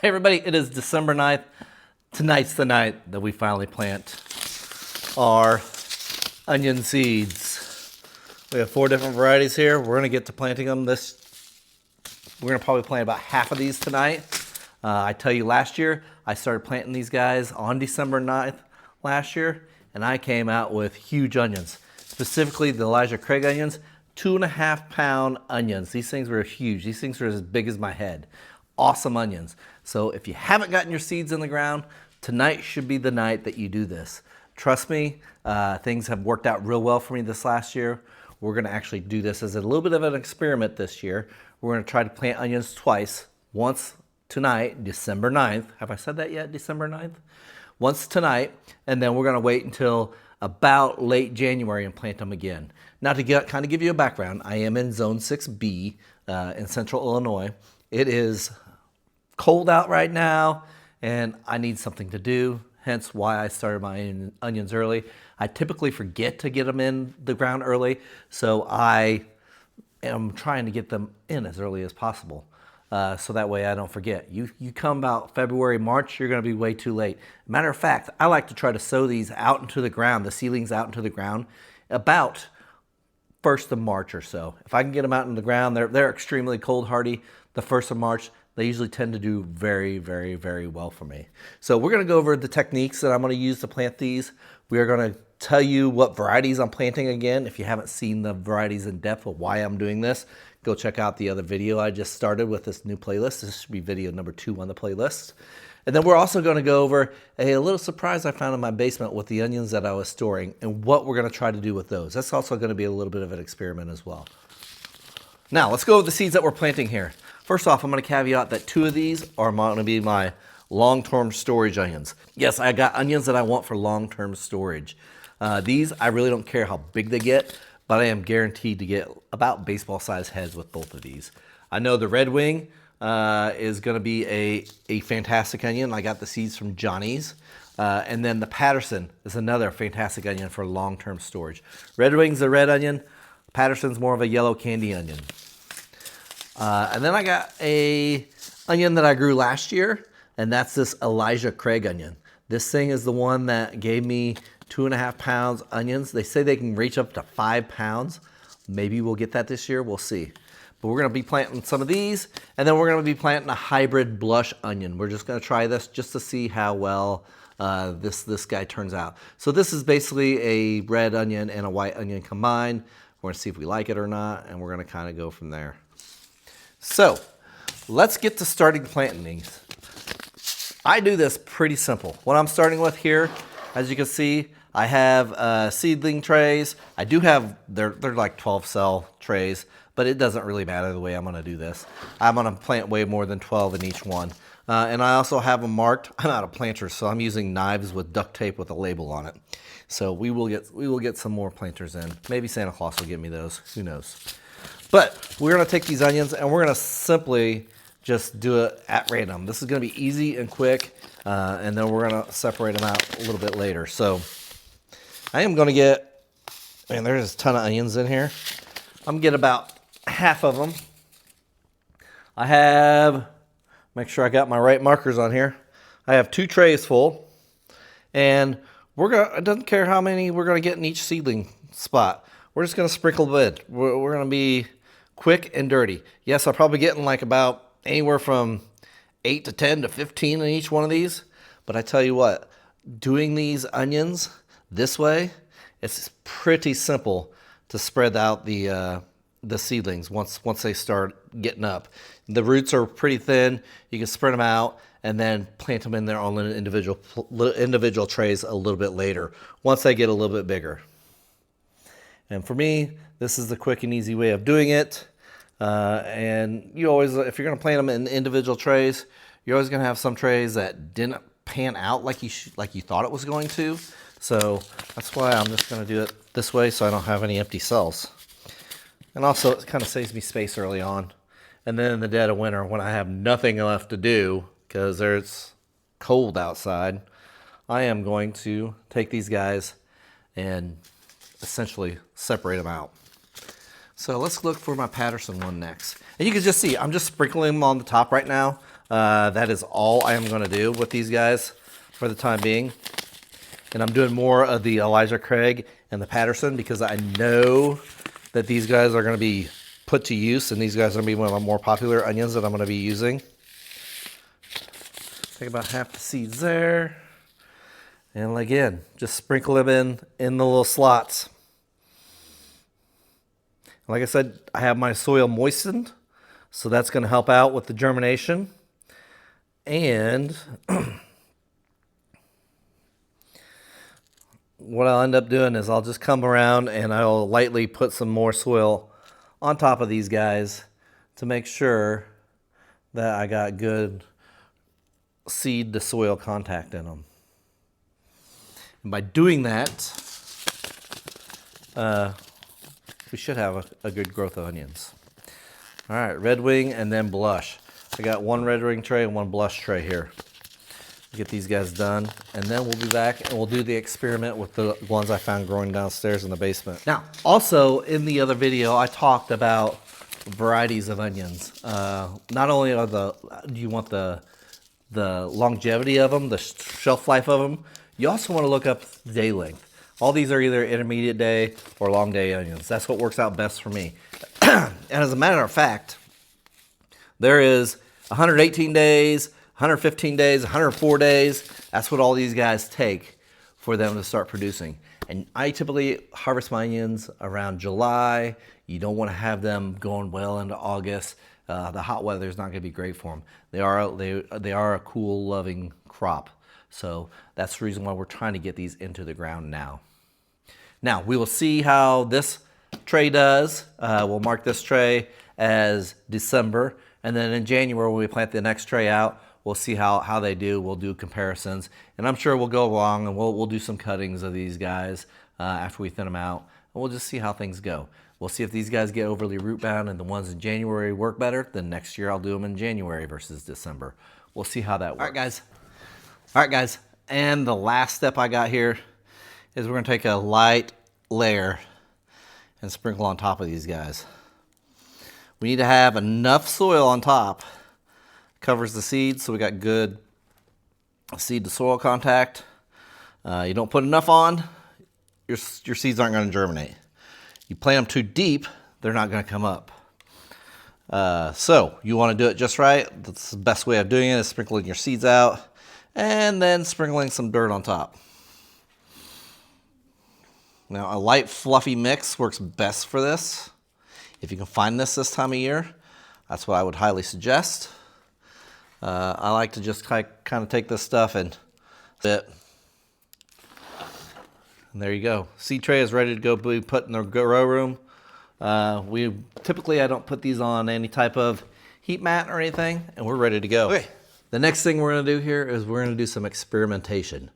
Hey everybody, it is December 9th. Tonight's the night that we finally plant our onion seeds. We have 4 different varieties here. We're gonna get to planting them we're gonna probably plant about half of these tonight. I tell you, last year, I started planting these guys on December 9th last year, and I came out with huge onions. Specifically, the Elijah Craig onions, 2.5 pound onions. These things were huge. These things were as big as my head. Awesome onions. So if you haven't gotten your seeds in the ground, tonight should be the night that you do this. Trust me, things have worked out real well for me this last year. We're gonna actually do this as a little bit of an experiment this year. We're gonna try to plant onions twice. Once tonight, December 9th. Have I said that yet, December 9th? Once tonight, and then we're gonna wait until about late January and plant them again. Now to kind of give you a background, I am in Zone 6B in Central Illinois. It is cold out right now, and I need something to do, hence why I started my onions early. I typically forget to get them in the ground early, so I am trying to get them in as early as possible, so that way I don't forget. You come about February, March, you're gonna be way too late. Matter of fact, I like to try to sow these out into the ground, the seedlings out into the ground, about 1st of March or so. If I can get them out in the ground, they're extremely cold hardy. The 1st of March, they usually tend to do very, very, very well for me. So we're gonna go over the techniques that I'm gonna use to plant these. We are gonna tell you what varieties I'm planting again. If you haven't seen the varieties in depth of why I'm doing this, go check out the other video I just started with this new playlist. This should be video number 2 on the playlist. And then we're also gonna go over a little surprise I found in my basement with the onions that I was storing and what we're gonna try to do with those. That's also gonna be a little bit of an experiment as well. Now, let's go over the seeds that we're planting here. First off, I'm gonna caveat that 2 of these are gonna be my long-term storage onions. Yes, I got onions that I want for long-term storage. These, I really don't care how big they get, but I am guaranteed to get about baseball-sized heads with both of these. I know the Red Wing is gonna be a fantastic onion. I got the seeds from Johnny's. And then the Patterson is another fantastic onion for long-term storage. Red Wing's a red onion. Patterson's more of a yellow candy onion. And then I got a onion that I grew last year, and that's this Elijah Craig onion. This thing is the one that gave me 2.5 pounds onions. They say they can reach up to 5 pounds. Maybe we'll get that this year, we'll see. But we're gonna be planting some of these, and then we're gonna be planting a hybrid blush onion. We're just gonna try this just to see how well this guy turns out. So this is basically a red onion and a white onion combined. We're gonna see if we like it or not, and we're gonna kind of go from there. So let's get to starting planting these. I do this pretty simple. What I'm starting with here, as you can see, I have seedling trays. I do have, they're like 12 cell trays, but it doesn't really matter the way I'm gonna do this. I'm gonna plant way more than 12 in each one. And I also have them marked. I'm out of planters, so I'm using knives with duct tape with a label on it. So we will get some more planters in. Maybe Santa Claus will give me those, who knows. But we're gonna take these onions and we're gonna simply just do it at random. This is gonna be easy and quick, and then we're gonna separate them out a little bit later. So I am gonna get, man, there's a ton of onions in here. I'm gonna get about half of them. I have, make sure I got my right markers on here. I have 2 trays full, and it doesn't care how many we're gonna get in each seedling spot. We're just gonna sprinkle a bit. We're gonna be quick and dirty. Yes, I'll probably get in like about anywhere from 8 to 10 to 15 in each one of these. But I tell you what, doing these onions this way, it's pretty simple to spread out the seedlings once they start getting up. The roots are pretty thin. You can spread them out and then plant them in their own individual trays a little bit later once they get a little bit bigger. And for me, this is the quick and easy way of doing it. And you always, if you're gonna plant them in individual trays, you're always gonna have some trays that didn't pan out like you thought it was going to. So that's why I'm just gonna do it this way so I don't have any empty cells. And also it kind of saves me space early on. And then in the dead of winter when I have nothing left to do because it's cold outside, I am going to take these guys and essentially separate them out. So let's look for my Patterson one next. And you can just see, I'm just sprinkling them on the top right now. That is all I am going to do with these guys for the time being. And I'm doing more of the Elijah Craig and the Patterson because I know that these guys are going to be put to use, and these guys are going to be one of my more popular onions that I'm going to be using. Take about half the seeds there. And again, just sprinkle them in the little slots. Like I said, I have my soil moistened, so that's going to help out with the germination. And what I'll end up doing is I'll just come around and I'll lightly put some more soil on top of these guys to make sure that I got good seed to soil contact in them. And by doing that, we should have a good growth of onions. All right, red wing and then blush. I got one red wing tray and one blush tray here. Get these guys done, and then we'll be back and we'll do the experiment with the ones I found growing downstairs in the basement. Now, also in the other video, I talked about varieties of onions. Not only do you want the longevity of them, the shelf life of them, you also want to look up day length. All these are either intermediate day or long day onions. That's what works out best for me. And as a matter of fact, there is 118 days, 115 days, 104 days. That's what all these guys take for them to start producing. And I typically harvest my onions around July. You don't want to have them going well into August. The hot weather is not going to be great for them. They are a cool, loving crop. So that's the reason why we're trying to get these into the ground now. Now, we will see how this tray does. We'll mark this tray as December. And then in January, when we plant the next tray out, we'll see how they do. We'll do comparisons. And I'm sure we'll go along and we'll do some cuttings of these guys after we thin them out. And we'll just see how things go. We'll see if these guys get overly root bound and the ones in January work better. Then next year I'll do them in January versus December. We'll see how that works. All right, guys. And the last step I got here is we're going to take a light layer and sprinkle on top of these guys. We need to have enough soil on top. Covers the seeds, so we got good seed to soil contact. You don't put enough on, your seeds aren't going to germinate. You plant them too deep, they're not going to come up. So you want to do it just right. That's the best way of doing it, is sprinkling your seeds out and then sprinkling some dirt on top. Now, a light fluffy mix works best for this. If you can find this time of year, that's what I would highly suggest. I like to just kind of take this stuff and bit. And there you go. Seed tray is ready to go be put in the grow room. I don't put these on any type of heat mat or anything, and we're ready to go. Okay. The next thing we're going to do here is we're going to do some experimentation.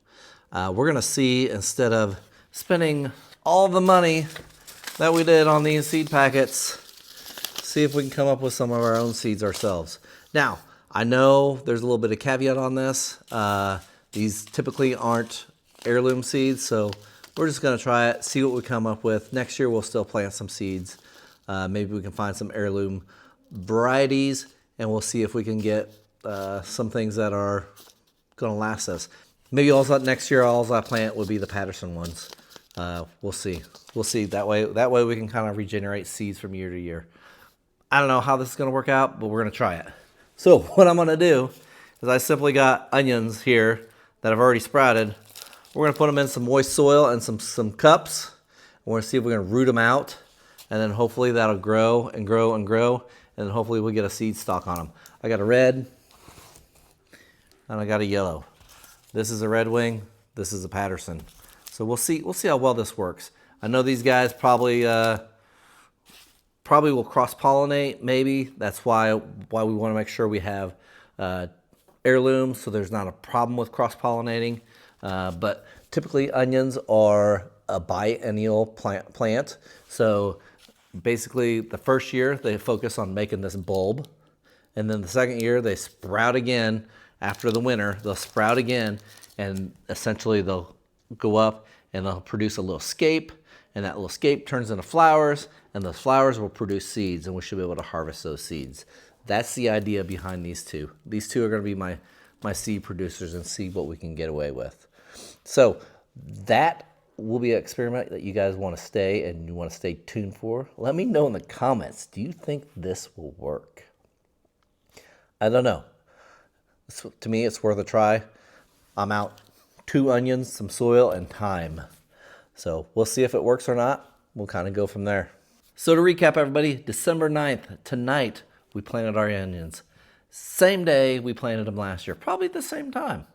We're going to see, instead of spending all the money that we did on these seed packets, see if we can come up with some of our own seeds ourselves. Now, I know there's a little bit of caveat on this. These typically aren't heirloom seeds, so we're just going to try it, see what we come up with. Next year, we'll still plant some seeds. Maybe we can find some heirloom varieties, and we'll see if we can get some things that are going to last us. Maybe also next year, all I plant would be the Patterson ones. We'll see. We'll see. That way we can kind of regenerate seeds from year to year. I don't know how this is going to work out, but we're going to try it. So what I'm going to do is I simply got onions here that have already sprouted. We're going to put them in some moist soil and some cups. We're going to see if we can root them out, and then hopefully that'll grow and grow and grow, and then hopefully we'll get a seed stalk on them. I got a red and I got a yellow. This is a red wing. This is a Patterson. So we'll see how well this works. I know these guys probably will cross-pollinate, maybe. That's why we want to make sure we have heirlooms, so there's not a problem with cross-pollinating. But typically onions are a biennial plant. So basically the first year they focus on making this bulb, and then the second year they sprout again. After the winter, they'll sprout again, and essentially they'll go up and they'll produce a little scape, and that little scape turns into flowers, and those flowers will produce seeds, and we should be able to harvest those seeds. That's the idea behind these two. These two are going to be my seed producers and see what we can get away with. So that will be an experiment that you guys want to stay and you want to stay tuned for. Let me know in the comments, do you think this will work? I don't know. To me, it's worth a try. I'm out 2 onions, some soil, and time. So we'll see if it works or not. We'll kind of go from there. So to recap, everybody, December 9th, tonight, we planted our onions. Same day we planted them last year, probably at the same time.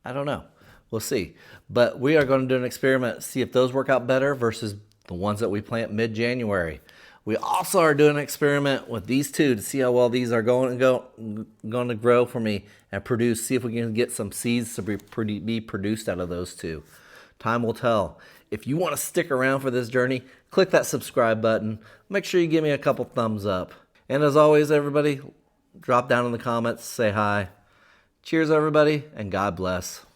I don't know. We'll see. But we are going to do an experiment, see if those work out better versus the ones that we plant mid-January. We also are doing an experiment with these two to see how well these are going to grow for me and produce. See if we can get some seeds to be produced out of those two. Time will tell. If you want to stick around for this journey, click that subscribe button. Make sure you give me a couple thumbs up. And as always, everybody, drop down in the comments, say hi. Cheers, everybody, and God bless.